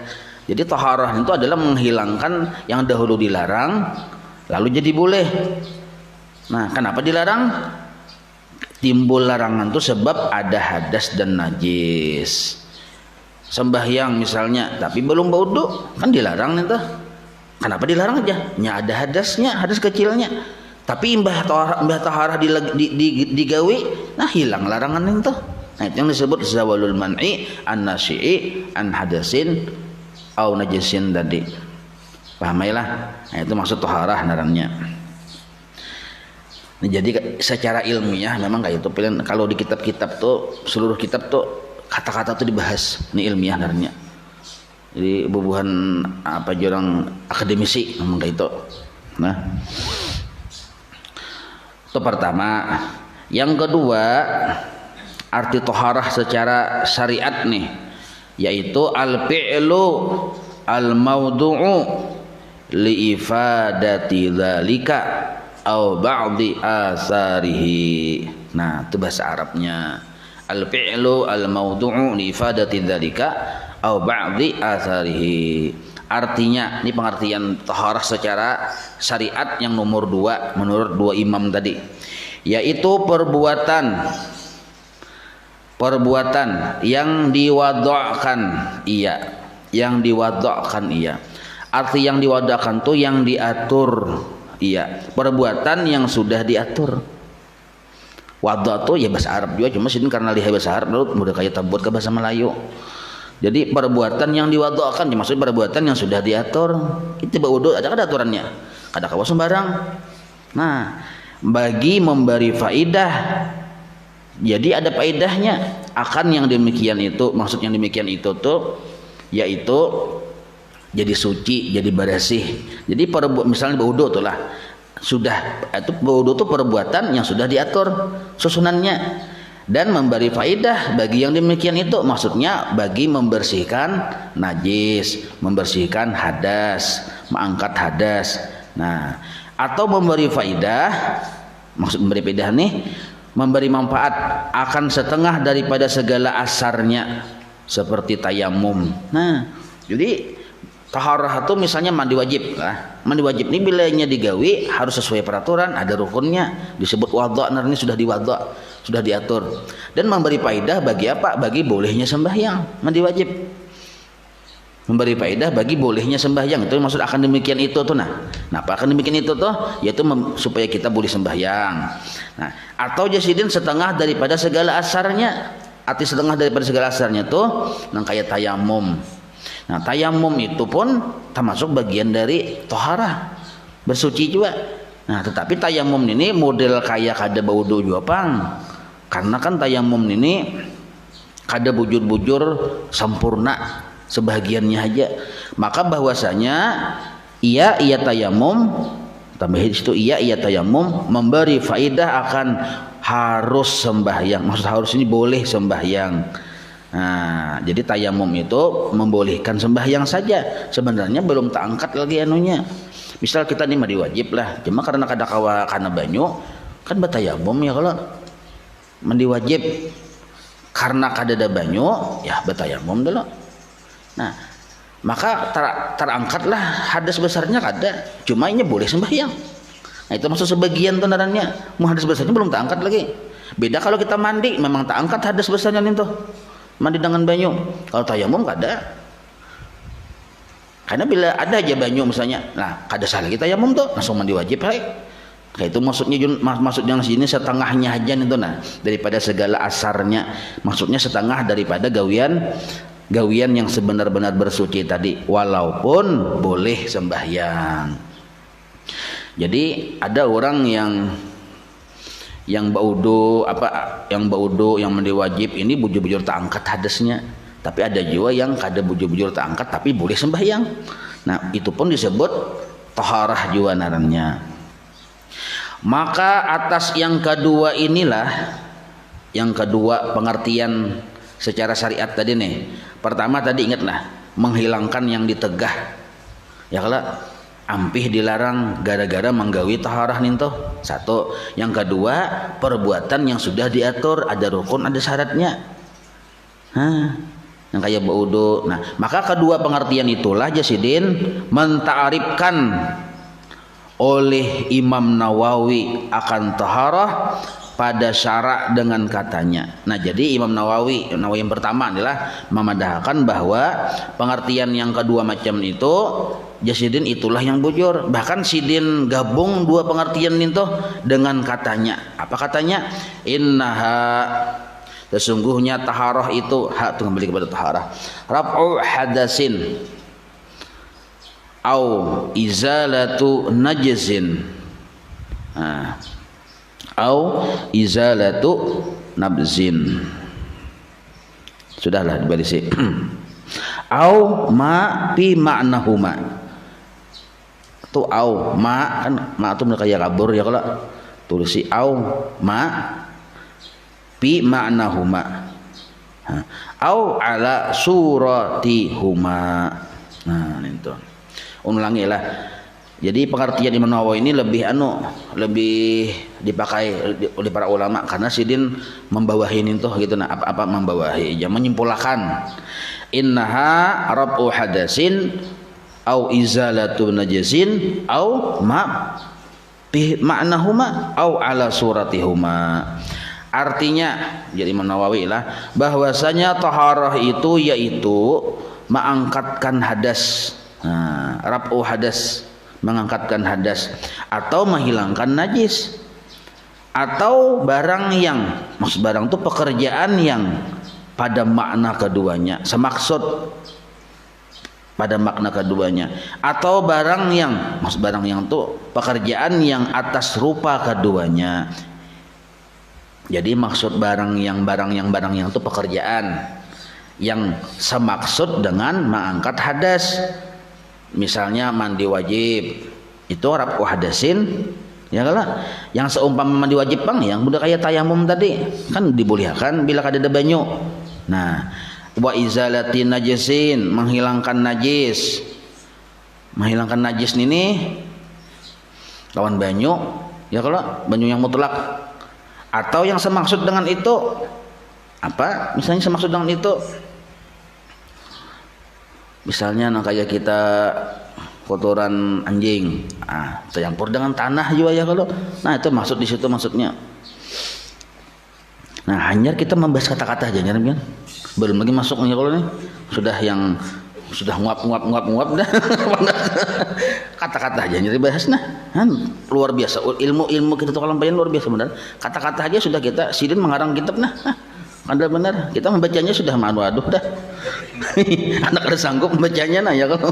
Jadi taharah itu adalah menghilangkan yang dahulu dilarang lalu jadi boleh. Nah, kenapa dilarang? Timbul larangan itu sebab ada hadas dan najis. Sembahyang misalnya tapi belum wudu kan dilarang itu. Kenapa dilarang aja? Ya ada hadasnya, hadas kecilnya. Tapi imbah taharah digawe, nah hilang larangan itu. Nah, itu yang disebut zawalul man'i an-nasi'i an hadasin au najasin tadi. Pahamilah? Nah, itu maksud taharah narannya. Nah, jadi secara ilmiah memang kayak itu. Kalau di kitab-kitab tuh seluruh kitab tuh kata-kata tuh dibahas. Ini ilmiah narannya. Jadi bubuhan apa orang akademisi ngomong kayak itu. Nah, itu pertama. Yang kedua, arti taharah secara syariat nih, yaitu al-fi'lu al-mawdu'u li ifadati dzalika au ba'di asarihi. Nah, itu bahasa Arabnya. Al-fi'lu al-mawdu'u li ifadati dzalika au ba'di asarihi. Artinya, ini pengertian taharah secara syariat yang nomor 2 menurut dua imam tadi, yaitu perbuatan yang diwada'kan iya. Arti yang diwada'kan tuh yang diatur iya, perbuatan yang sudah diatur. Wada' tuh ya bahasa Arab juga, cuma sini karena lihat bahasa Arab lalu mudah kayak tabur ke bahasa Melayu. Jadi perbuatan yang diwada'kan dimaksud perbuatan yang sudah diatur. Itu wudu ada aturannya. Kada kawa sembarang. Nah, bagi memberi faidah, jadi ada faedahnya akan yang demikian itu. Maksud yang demikian itu tuh yaitu jadi suci, jadi bersih. Jadi misalnya wudu tuh lah, sudah itu wudu tuh perbuatan yang sudah diatur susunannya dan memberi faedah bagi yang demikian itu. Maksudnya bagi membersihkan najis, membersihkan hadas, mengangkat hadas. Nah, atau memberi faedah, maksud memberi faedah nih, memberi manfaat akan setengah daripada segala asarnya seperti tayamum. Nah, jadi taharah itu misalnya mandi wajib lah. Mandi wajib ini bilanya digawi harus sesuai peraturan, ada rukunnya, disebut wadha', ini sudah diwadha', sudah diatur. Dan memberi faedah bagi apa? Bagi bolehnya sembahyang, mandi wajib. Memberi faedah bagi bolehnya sembahyang, itu maksud akan demikian itu tuh. Nah, apa akan demikian itu tuh? Yaitu supaya kita boleh sembahyang. Nah, atau jasidin setengah daripada segala asarnya. Arti setengah daripada segala asarnya tuh nang kayak tayamum. Nah, tayamum itu pun termasuk bagian dari toharah, bersuci juga. Nah, tetapi tayamum ini model kayak kada baudu juga pang. Karena kan tayamum ini kada bujur-bujur sempurna, sebagiannya aja. Maka bahwasanya ia tayamum, tambahin situ ia tayamum memberi faedah akan harus sembahyang. Maksud harus ini boleh sembahyang. Nah, jadi tayamum itu membolehkan sembahyang saja. Sebenarnya belum terangkat lagi anunya. Misal kita ini mandi wajib lah, cuma karena kada kawa karena banyu kan bertayamum ya. Kalau mandi wajib karena kada ada banyu ya bertayamum dulu. Nah, maka terangkatlah hadas besarnya kada, cuma ini boleh sembahyang. Nah, itu maksud sebagian tunarannya. Hadas besarnya belum terangkat lagi. Beda kalau kita mandi memang terangkat hadas besarnya itu. Mandi dengan banyu. Kalau tayamum kada. Karena bila ada aja banyu misalnya, nah kada salah kita tayamum tuh langsung mandi wajib hai. Kayak itu maksudnya sini setengahnya aja itu nah daripada segala asarnya. Maksudnya setengah daripada gawian yang sebenar-benar bersuci tadi, walaupun boleh sembahyang. Jadi ada orang yang baudo yang mandi wajib ini bujur-bujur tak angkat hadasnya, tapi ada juga yang kada bujur-bujur tak angkat tapi boleh sembahyang. Nah itu pun disebut taharah juga narannya. Maka atas yang kedua inilah, yang kedua pengertian secara syariat tadi nih. Pertama tadi ingatlah menghilangkan yang ditegah. Ya kalau ampih dilarang gara-gara menggawi taharah ninto. Satu. Yang kedua perbuatan yang sudah diatur, ada rukun, ada syaratnya. Yang kayak baudo. Nah, maka kedua pengertian itulah Jasidin menta'arifkan oleh Imam Nawawi akan taharah pada syarak dengan katanya. Nah jadi Imam Nawawi yang pertama adalah memadahkan bahwa pengertian yang kedua macam itu Jasidin itulah yang bujur. Bahkan Sidin gabung dua pengertian itu dengan katanya. Apa katanya? Innaha, sesungguhnya taharah itu, hak itu kembali kepada taharah, raf'u hadasin au izalatu najzin, au izalatu nabzin. Sudahlah dibalisi. Au ma fi ma'nahuma. Tu au ma kan ma itu kayak kabur ya kalau tulisi au ma fi ma'nahuma. Au ala suratihuma. Nah itu. Ulangi lah. Jadi pengertian Imam Nawawi ini lebih dipakai oleh para ulama karena Sidin membawahi itu gitu nah apa membawahi ya menyimpulkan innaha raf'u hadasin au izalatu najsin au ma bi ma'nahuma au ala suratihuma. Artinya jadi Imam Nawawi lah bahwasanya taharah itu yaitu mengangkatkan hadas. Nah, raf'u hadas mengangkatkan hadas atau menghilangkan najis atau barang yang maksud barang itu pekerjaan yang pada makna keduanya semaksud pada makna keduanya atau barang yang maksud barang yang itu pekerjaan yang atas rupa keduanya. Jadi maksud barang yang itu pekerjaan yang semaksud dengan mengangkat hadas. Misalnya mandi wajib itu raf'u hadasin ya kalau yang seumpama mandi wajib bang yang udah kayak tayamum tadi kan dibolehkan bila ada banyu. Nah wa izalati najisin menghilangkan najis ini lawan banyu ya kalau banyu yang mutlak atau yang semaksud dengan itu apa misalnya semaksud dengan itu misalnya kayak kita kotoran anjing, tercampur dengan tanah juga ya kalau, nah itu maksud di situ maksudnya. Nah hanya kita membahas kata-kata aja kan, belum lagi masuk nih kalau nih sudah nguap dah kata-kata aja jadi bahas nah luar biasa ilmu kita tuh kalau luar biasa benar kata-kata aja sudah kita Sidin mengarang kitab nah ada benar kita membacanya sudah aduh dah anak ada sanggup membacanya nah ya kalau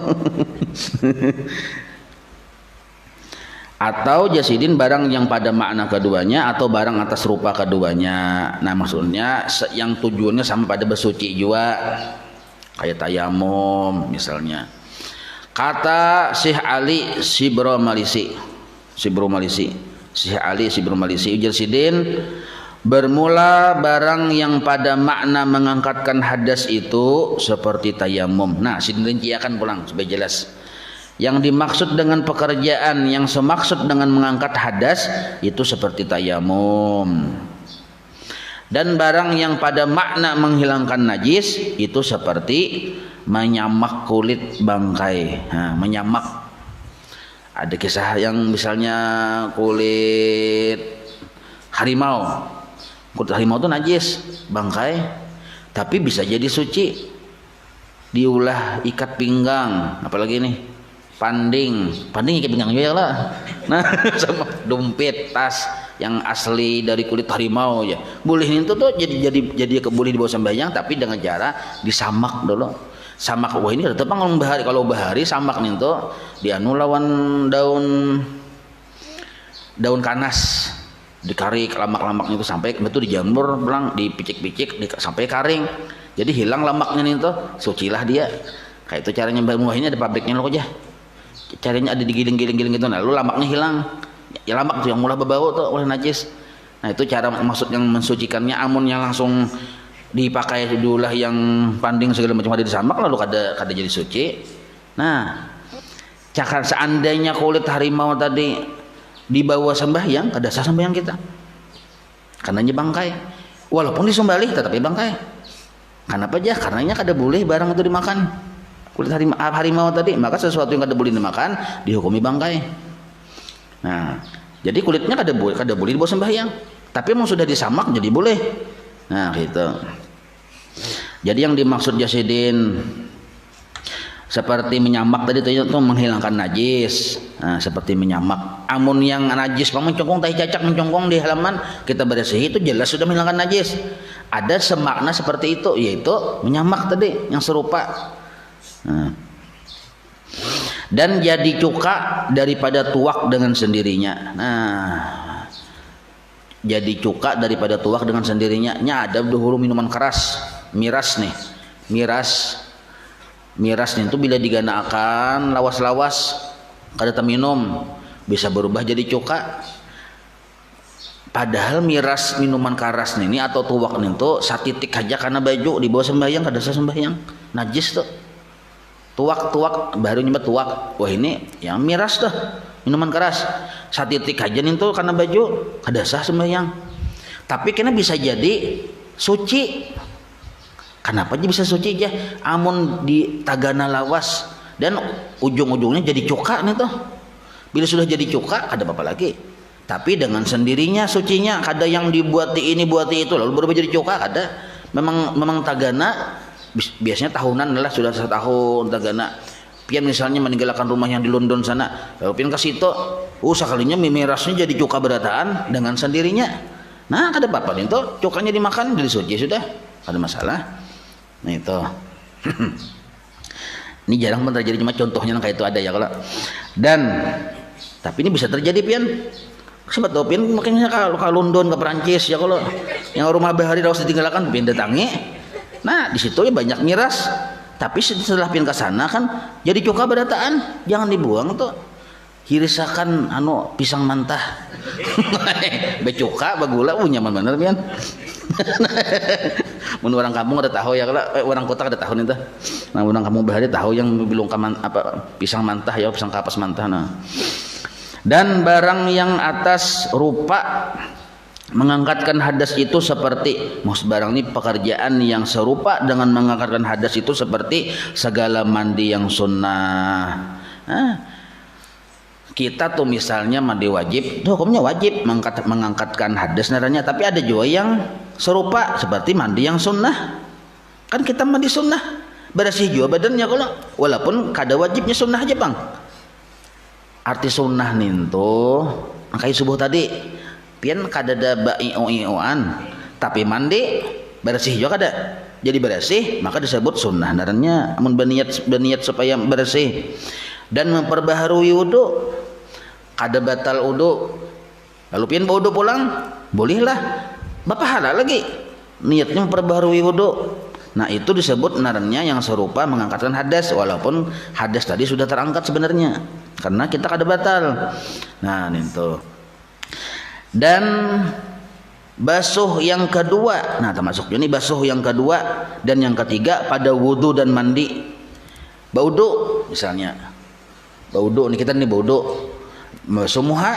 atau Jasidin barang yang pada makna keduanya atau barang atas rupa keduanya. Nah maksudnya yang tujuannya sama pada bersuci juga kayak tayamum misalnya. Kata Syekh Ali Sibro Malisi Syekh Ali Sibro Malisi ujar Sidin bermula barang yang pada makna mengangkatkan hadas itu seperti tayamum. Nah, Sidin rinciakan pulang supaya jelas. Yang dimaksud dengan pekerjaan yang semaksud dengan mengangkat hadas itu seperti tayamum. Dan barang yang pada makna menghilangkan najis itu seperti menyamak kulit bangkai. Nah, menyamak. Ada kisah yang misalnya kulit harimau. Kulit harimau itu najis, bangkai, tapi bisa jadi suci. diulah ikat pinggang, apalagi nih panding ikat pinggang juga lah. Nah sama dompet, tas yang asli dari kulit harimau ya boleh itu tuh jadi boleh dibawa sembahyang, tapi dengan cara disamak dulu. Samak, wah ini ada tepang bahari, kalau bahari samak nih tuh dianu lawan daun kanas, dikarik lamak-lamaknya itu sampai betul dijamur belang, dipicik-picik sampai karing, jadi hilang lemaknya nih tuh, sucilah dia. Kayak itu caranya mbak ini ada pabriknya loh aja, caranya ada digiling-giling gitu, nah lalu lemaknya hilang. Ya lemak tuh yang mulai berbau tuh oleh najis. Nah itu cara maksud yang mensucikannya, amunnya langsung dipakai dululah yang panding segala macam ada disamak lalu kada jadi suci. Nah cakar seandainya kulit harimau tadi dibawa sembahyang, kada sah sembahyang kita karenanya bangkai, walaupun disembelih tetapi bangkai. Kenapa aja? Karenanya kada boleh barang itu dimakan kulit harimau tadi, maka sesuatu yang kada boleh dimakan dihukumi bangkai. Nah jadi kulitnya kada boleh dibawa sembahyang, tapi memang sudah disamak jadi boleh. Nah gitu. Jadi yang dimaksud jasidin seperti menyamak tadi itu menghilangkan najis. Nah, seperti menyamak. Amun yang najis mencongkong tahi cacak mencongkong di halaman kita bersih itu jelas sudah menghilangkan najis. Ada semakna seperti itu, yaitu menyamak tadi yang serupa. Nah. Dan jadi cuka daripada tuak dengan sendirinya. Nah jadi cuka daripada tuak dengan sendirinya. Ada dahulu minuman keras, miras nih, miras nih itu bila diganakan lawas-lawas kada terminum bisa berubah jadi cuka. Padahal miras minuman keras nih ini atau tuak nih itu satitik aja karena baju dibawa sembahyang kada sah sembahyang, najis tuh. Tuak baru nyebut tuak, wah ini yang miras tuh minuman keras satitik aja nih tuh karena baju kada sah sembahyang. Tapi kena bisa jadi suci. Kenapa aja bisa suci aja? Amun di tagana lawas dan ujung-ujungnya jadi cuka nih tuh. Bila sudah jadi cuka ada apa lagi? Tapi dengan sendirinya sucinya, kada yang dibuati ini buati itu lalu berubah jadi cuka, kada. Memang tagana biasanya tahunan lah, sudah setahun tagana. Pian misalnya meninggalkan rumah yang di London sana, lalu pian ke situ, sekalinya mirasnya jadi cuka berataan dengan sendirinya. Nah kada apa-apa nih tuh, cukanya dimakan jadi suci sudah, ada masalah. Nah itu. Ini jarang pun terjadi, cuma contohnya kayak itu ada ya kalau. Dan tapi ini bisa terjadi pian. Sempat tuh pian makanya kalau ke London ke Perancis ya kalau yang rumah bahari harus ditinggalkan pian datangi. Nah di situ ya banyak miras. Tapi setelah pian ke sana kan jadi cuka berataan, jangan dibuang tuh. Hirisakan pisang mantah. Becuka bagula nyaman bener pian. Mun orang kampung ada tahu ya kalau orang kota ada tahu nih tuh. Nah orang kampung bahari tahu yang bilung pisang mantah ya, pisang kapas mantah nah. Dan barang yang atas rupa mengangkatkan hadas itu seperti barang ini pekerjaan yang serupa dengan mengangkatkan hadas itu seperti segala mandi yang sunnah. Kita tuh misalnya mandi wajib, tuh hukumnya wajib mengangkatkan hadas naranya, tapi ada juga yang serupa seperti mandi yang sunnah. Kan kita mandi sunnah, bersih juga badannya kalau walaupun kada wajibnya sunnah aja bang. Arti sunnah ninto kayak subuh tadi pian kada ada bai'oan tapi mandi bersih juga kada jadi bersih maka disebut sunnah naranya amun berniat supaya bersih. Dan memperbaharui wudu kada batal wudu lalu pian wudu pulang bolehlah bapahala lagi niatnya memperbaharui wudu. Nah itu disebut naranya yang serupa mengangkatkan hadas walaupun hadas tadi sudah terangkat sebenarnya karena kita kada batal. Nah itu. Dan basuh yang kedua, nah termasuk ini basuh yang kedua dan yang ketiga pada wudu dan mandi. Baudu misalnya, baudu ini kita nih baudu, basuh muha,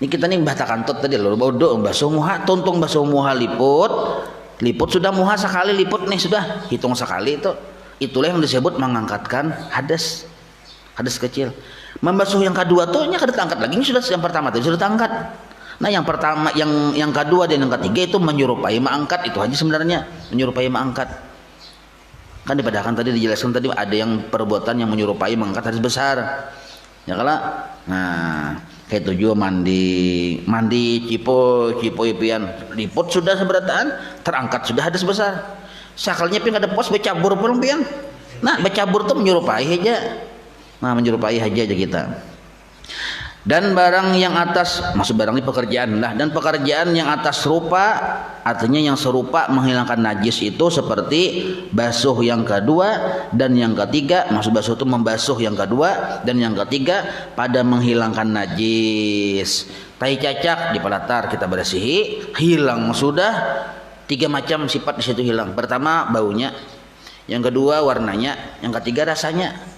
ini kita nih bata kantut tadi lalu baudu, basuh muha, tuntung basuh muha liput sudah muha sekali liput nih sudah hitung sekali itu, itulah yang disebut mengangkatkan hadas kecil. Membasuh yang kedua tuh nya kada terangkat lagi, ini sudah yang pertama tadi sudah terangkat. Nah yang pertama yang kedua dan yang ketiga itu menyerupai mengangkat, itu aja sebenarnya menyerupai mengangkat. Kan dipadahkan tadi dijelaskan tadi ada yang perbuatan yang menyerupai mengangkat hadis besar. Ya kalau nah kayak tujuh mandi cipo pian liput sudah seberataan terangkat sudah hadis besar. Sakalnya pian ada pos becabur pulang pian. Nah becabur tuh menyerupai aja. Nah menyerupai aja kita. Dan barang yang atas maksud barang ini pekerjaan lah, dan pekerjaan yang atas serupa artinya yang serupa menghilangkan najis itu seperti basuh yang kedua dan yang ketiga, maksud basuh itu membasuh yang kedua dan yang ketiga pada menghilangkan najis. Tai cacak di pelatar kita bersihi, hilang sudah. 3 macam sifat di situ hilang. Pertama baunya, yang kedua warnanya, yang ketiga rasanya.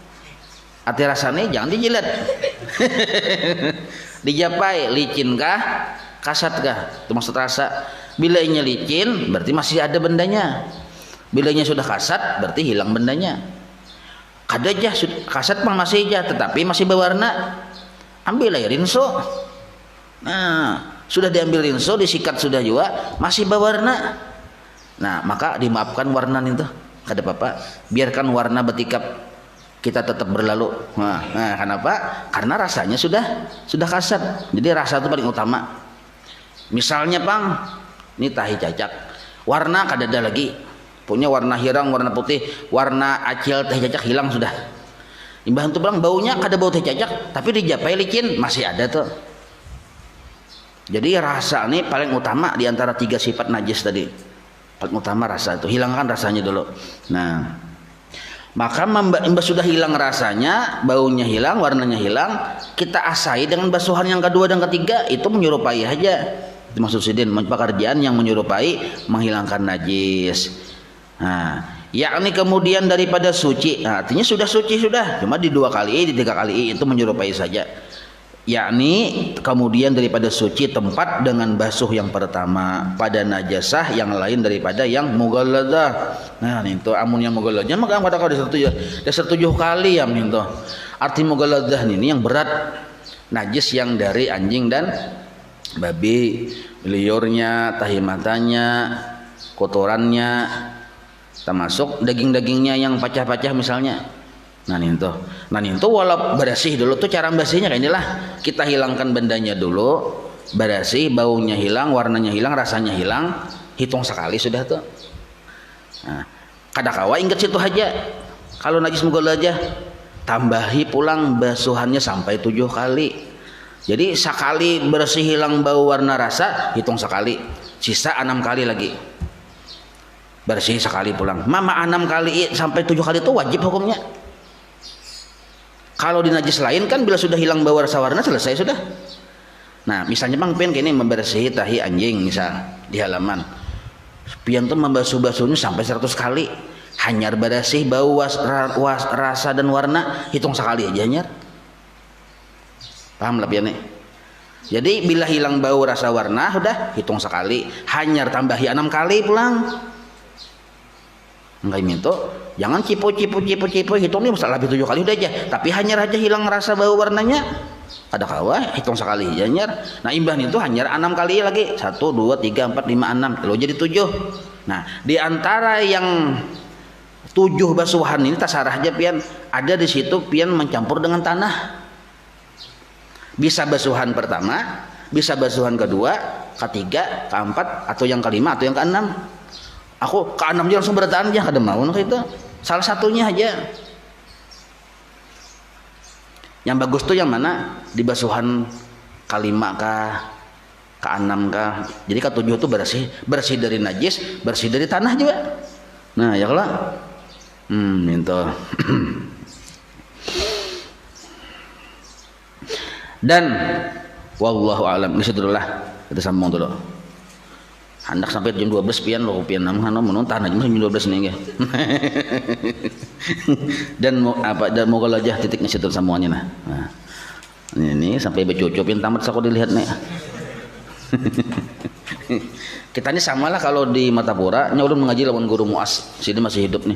Arti rasanya jangan dijilat. Dijapai, licin kah, kasat kah, itu maksud rasa. Bila ini licin berarti masih ada bendanya, bila ini sudah kasat berarti hilang bendanya. Kadajah kasat mah masih aja tetapi masih berwarna, ambil air rinso. Nah sudah diambil rinso, disikat sudah juga masih berwarna, nah maka dimaafkan warna itu kada apa-apa, biarkan warna betikap kita tetap berlalu. Nah, kenapa? Karena rasanya sudah kasat. Jadi rasa itu paling utama. Misalnya pang, ini tahi cacak, warna kadada lagi, punya warna hirang, warna putih, warna acil tahi cacak hilang sudah. Imbah itu bilang baunya kada bau tahi cacak, tapi dijapai licin masih ada tuh. Jadi rasa ini paling utama di antara 3 sifat najis tadi. Paling utama rasa itu, hilangkan rasanya dulu. Nah. Maka mbak sudah hilang rasanya, baunya hilang, warnanya hilang, kita asai dengan basuhan yang kedua dan ketiga, itu menyerupai aja. Itu maksud sidin, pekerjaan yang menyerupai menghilangkan najis. Nah, yakni kemudian daripada suci, nah, artinya sudah suci sudah, cuma di 2 kali, di 3 kali itu menyerupai saja. Yakni kemudian daripada suci tempat dengan basuh yang pertama pada najasah yang lain daripada yang mughalladah. Nah itu amun yang mughalladah maka pada kau dasar 7 kali ya itu. Arti mughalladah ini yang berat, najis yang dari anjing dan babi, liurnya, tahi matanya, kotorannya, termasuk daging-dagingnya yang pacah-pacah misalnya. Nah itu walau bersih dulu tuh cara bersihnya kayak inilah, kita hilangkan bendanya dulu, bersih, baunya hilang, warnanya hilang, rasanya hilang, hitung sekali sudah tuh. Nah, kadakawa ingat situ aja. Kalau najis mughalladah tambahi pulang basuhannya sampai 7 kali. Jadi sekali bersih hilang bau warna rasa hitung sekali, sisa 6 kali lagi. Bersih sekali pulang. Mama 6 kali sampai 7 kali itu wajib hukumnya. Kalau di najis lain kan bila sudah hilang bau rasa warna selesai sudah. Nah misalnya bang pian kini membersihi tahi anjing misal di halaman, pian tuh membasuh-basuhnya sampai 100 kali, hanyar bersih bau rasa dan warna hitung sekali aja hanyar. Paham lah pian nih. Jadi bila hilang bau rasa warna sudah hitung sekali, hanyar tambahi 6 kali pulang. Enggak minto, jangan cipo hitung nih masalah lebih 7 kali udah aja, tapi hanyar aja hilang rasa bau warnanya. Ada kawa hitung sekali hanyar. Nah imbah itu hanyar 6 kali lagi, 1 2 3 4 5 6 kalau jadi 7. Nah di antara yang 7 basuhan ini tasarah aja pian, ada di situ pian mencampur dengan tanah. Bisa basuhan pertama, bisa basuhan kedua, ketiga, keempat, atau yang kelima atau yang keenam. Aku ke-6 aja langsung bertahan aja kada mau itu. Salah satunya aja. Yang bagus tuh yang mana? Di basuhan ke-5 kah? Ke-6 kah? Jadi ke-7 tuh bersih dari najis, bersih dari tanah juga. Nah, ya kalau itu. Dan wallahu alam, geus dulu lah. Kita sambung dulu. Hendak sampai jam 12 pian lo pian namanya menonton aja jam 12 nih ya. Dan mughalladah titiknya situ semuanya nah. Ini sampai bercucupin tamat aku dilihat nih. Kita ini samalah kalau di Matapura ulun mengaji lawan guru Muas, sini masih hidup nih.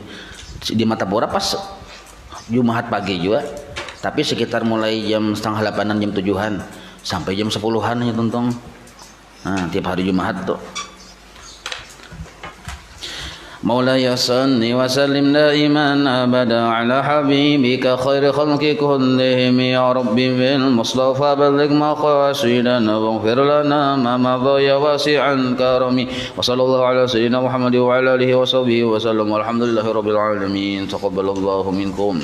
Di Matapura pas Jumat pagi juga. Tapi sekitar mulai jam 7:30 jam 7-an sampai jam 10-an ya tontong. Nah, tiap hari Jumat tuh. مولاي صل وسلم دائما أبدا على حبيبك خير خلق كلهم يا ربي بالمصطفى بلغ مقاصدنا واغفر لنا ما مضى يا واسع الكرم وصلى الله على سيدنا محمد وعلى آله وصحبه وسلم والحمد لله رب العالمين تقبل الله منكم.